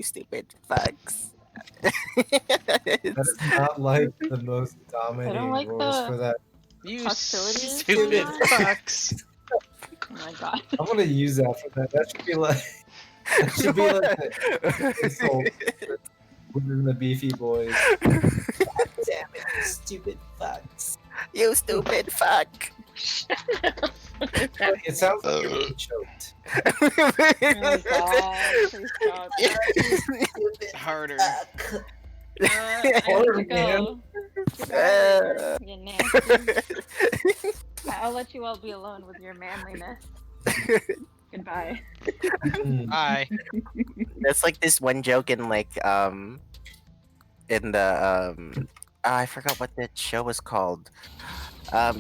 You stupid fucks. That is not like the most I don't dominating like voice for the that. You hostilities stupid going on. fucks. Oh my god. I'm gonna use that for that. That should be like that should be like the insult within the Beefy Boys. God damn it, you stupid fucks. You stupid fuck. It sounds like you're being choked. Oh my god. Please stop. Harder. I have Harder, to go. Goodbye, Uh. you nasty. I'll let you all be alone with your manliness. Goodbye. Bye. That's like this one joke in like in the I forgot what that show was called.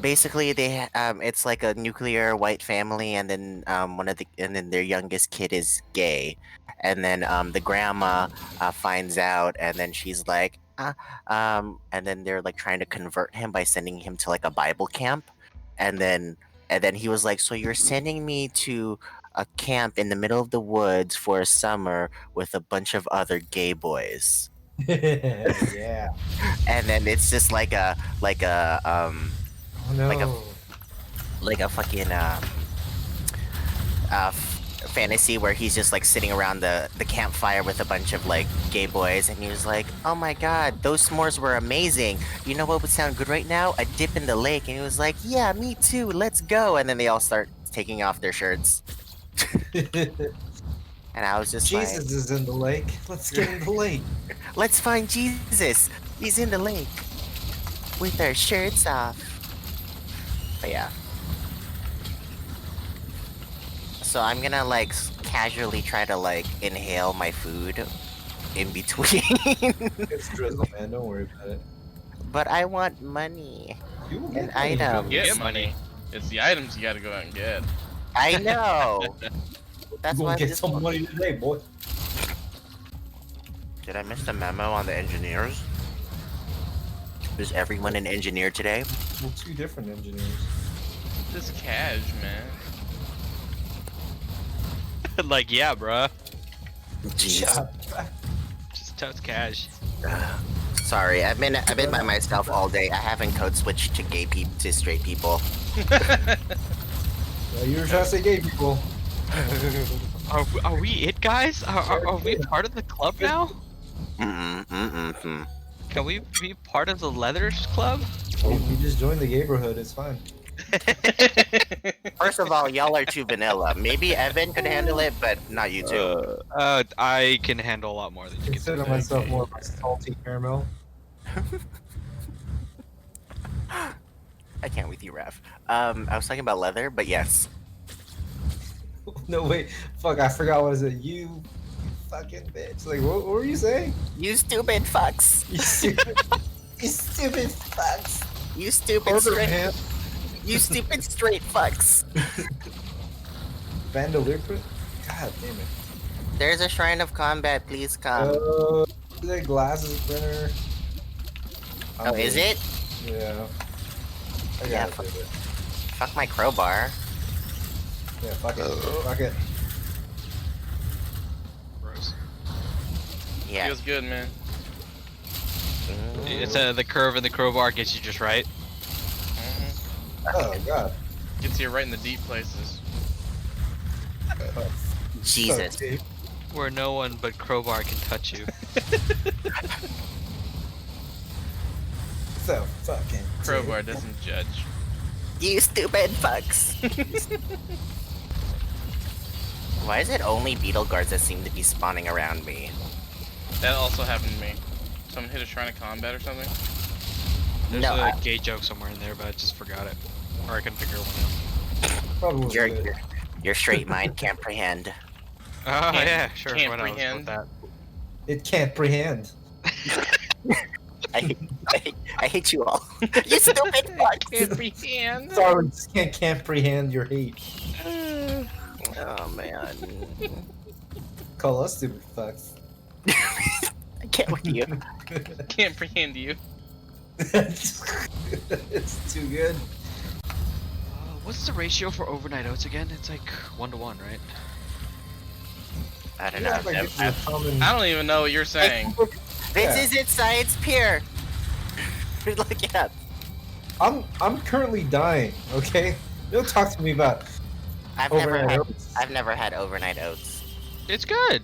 Basically they it's like a nuclear white family, and then and then their youngest kid is gay, and then the grandma finds out, and then she's like and then they're like trying to convert him by sending him to like a Bible camp, and then he was like, so you're sending me to a camp in the middle of the woods for a summer with a bunch of other gay boys. Yeah. And then it's just like a Oh no. like a fucking fantasy where he's just like sitting around the campfire with a bunch of like gay boys, and he was like, oh my god, those s'mores were amazing. You know what would sound good right now? A dip in the lake. And he was like, yeah, me too, let's go. And then they all start taking off their shirts, and I was just Jesus is in the lake. Let's get in the lake. like, let's find Jesus. He's in the lake with our shirts off. But yeah. So I'm gonna like casually try to like inhale my food in between. It's drizzle, man. Don't worry about it. But I want money. You will An get money. item. Get money. It's the items you gotta go out and get. I know. That's You why gonna I'm get just... some money today, boy. Did I miss the memo on the engineers? Is everyone an engineer today? Well, two different engineers. This cash, man. Like, yeah, bruh. Jeez. Just totes cash. Sorry, I've been by myself all day. I haven't code switched to straight people. Yeah, you were trying to say gay people. Are we it, guys? Are we part of the club now? Can we be part of the Leathers Club? We just joined the gayborhood. It's fine. First of all, y'all are too vanilla. Maybe Evan could handle it, but not you two. I can handle a lot more than you can. Consider myself more of a salty caramel. I can't with you, Raph. I was talking about leather, but yes. No, wait. Fuck, I forgot what is it. You fucking bitch. Like, what were you saying? You stupid fucks. You stupid, you stupid fucks. You stupid Harder, straight. man. You stupid straight fucks. Bandolier print? God damn it. There's a shrine of combat. Please come. Is that glasses printer? Oh, is it? Yeah. I Yeah, gotta do it. Fuck my crowbar. Yeah, fuck it. Fuck it. Gross. Yeah. Feels good, man. It's the curve and the crowbar gets you just right. Oh, God. Gets you right in the deep places. Jesus. So deep. Where no one but crowbar can touch you. So fucking Crowbar deep. doesn't judge. You stupid fucks. Why is it only beetle guards that seem to be spawning around me? That also happened to me. Someone hit a shrine of combat or something. There's No, a gay joke somewhere in there, but I just forgot it. Or I can figure one out. Probably was good. Your straight mind can't prehend. Oh yeah, sure. can't Why not? Let's go prehend. with that. It can't prehend. I hate you all. You stupid fucks. Can't pretend. Sorry, just can't prehend your hate. Oh man. Call us stupid fucks. I can't with you. Can't pretend you. It's too good. What's the ratio for overnight oats again? It's like 1 to 1, right? I don't You know. act like this is a common. I don't even know what you're saying. This isn't science pure. Look it up. I'm currently dying. Okay, don't talk to me about I've overnight oats. never had overnight oats. It's good.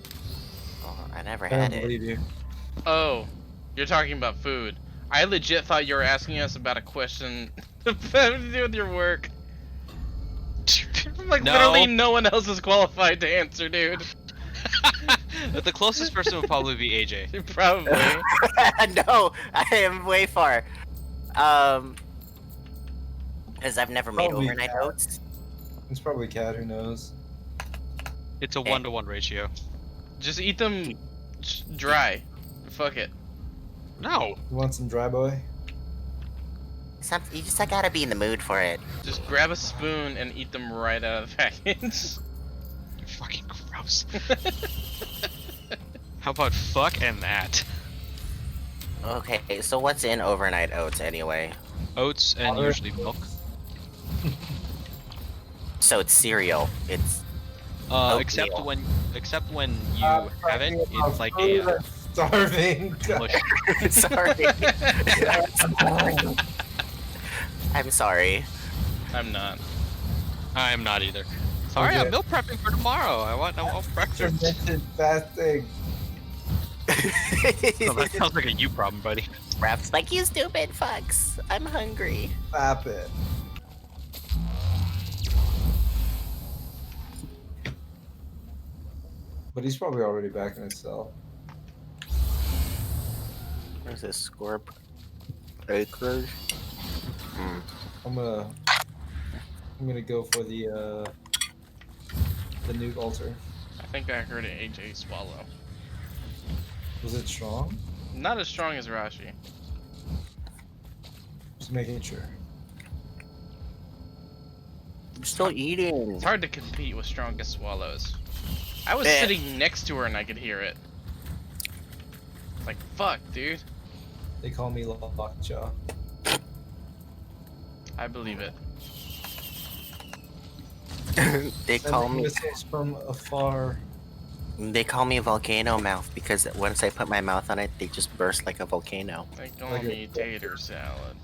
Oh, I never I don't had it. believe you. Oh, you're talking about food. I legit thought you were asking us about a question having to do with your work. Like No. literally no one else is qualified to answer, dude. But the closest person would probably be AJ. Probably. No, I am way far. Because I've never made Probably overnight cat. oats. It's probably cat. Who knows? It's a 1-to-1 ratio. Just eat them dry. Fuck it. No. You want some dry boy? You just gotta be in the mood for it. Just grab a spoon and eat them right out of the package. You're fucking gross. How about fuck and that? Okay, so what's in overnight oats anyway? Oats and Water. usually milk. So it's cereal. It's Oatmeal. except when you have it, it's like a I'm starving. mush. sorry. I'm sorry. I'm not. I'm not either. Sorry, Okay. I'm meal prepping for tomorrow. I want breakfast. Intermittent fasting. Oh, that sounds like a you problem, buddy. Raph's like, you stupid fucks. I'm hungry. Stop it. But he's probably already back in his cell. Where's this Scorp? Acres? I'm gonna go for the nuke altar. I think I heard an AJ swallow. Was it strong? Not as strong as Rashi. Just making sure. I'm still eating. It's hard to compete with strongest swallows. I was Eh. sitting next to her and I could hear it. It's like, fuck, dude. They call me Lockjaw. I believe it. They call Sending me. missiles from afar. They call me Volcano Mouth because once I put my mouth on it, they just burst like a volcano. They call Like me tater salad.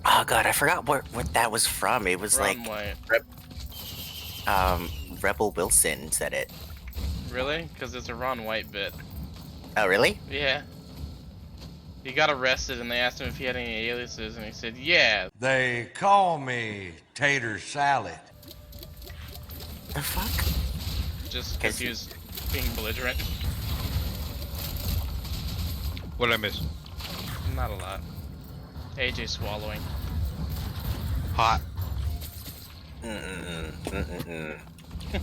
Oh god, I forgot what that was from. It was Ron White. Rebel Wilson said it. Really? Because it's a Ron White bit. Oh really? Yeah. He got arrested and they asked him if he had any aliases and he said, yeah. They call me Tater Salad. The fuck? Just because he was being belligerent. What did I miss? Not a lot. AJ swallowing. Hot.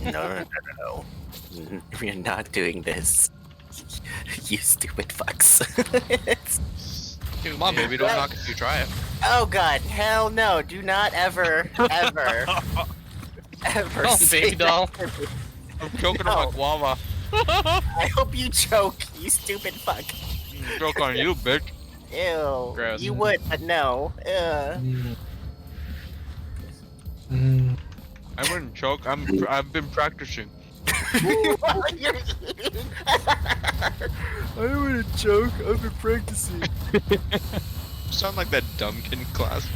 No. We're not doing this. You stupid fucks. Come on, baby, don't knock it till you try it. Oh god, hell no. Do not ever, ever, ever Oh, say baby doll. that to me. I'm choking No. on my guava. I hope you choke, you stupid fuck. Choke on you, bitch. Ew. Gross. You would, but no. Ugh. I wouldn't choke. I've been practicing. You're eating. I don't want to choke. I've been practicing. You sound like that dumb kid in class.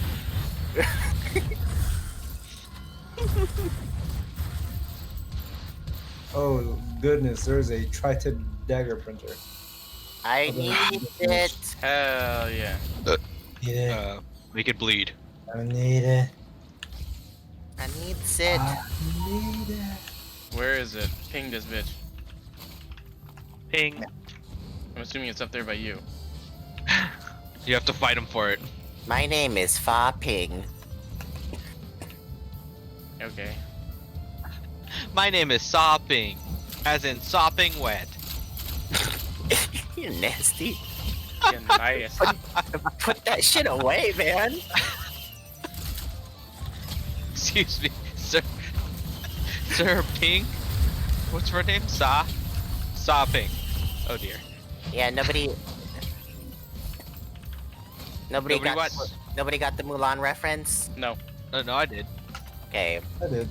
Oh goodness, there's a tri-tip dagger printer. I need it. Hell yeah. Yeah, Make it bleed. I need it. I need it. I need it. Where is it? Ping this bitch. Ping. I'm assuming it's up there by you. You have to fight him for it. My name is Fa Ping. Okay. My name is Sopping, as in sopping wet. You're nasty. Yeah, nice. Put that shit away, man. Excuse me, sir. Sir Ping? What's her name? Sopping. Oh dear. Yeah, nobody Nobody got what? nobody got the Mulan reference. No. No, I did. Okay. I did.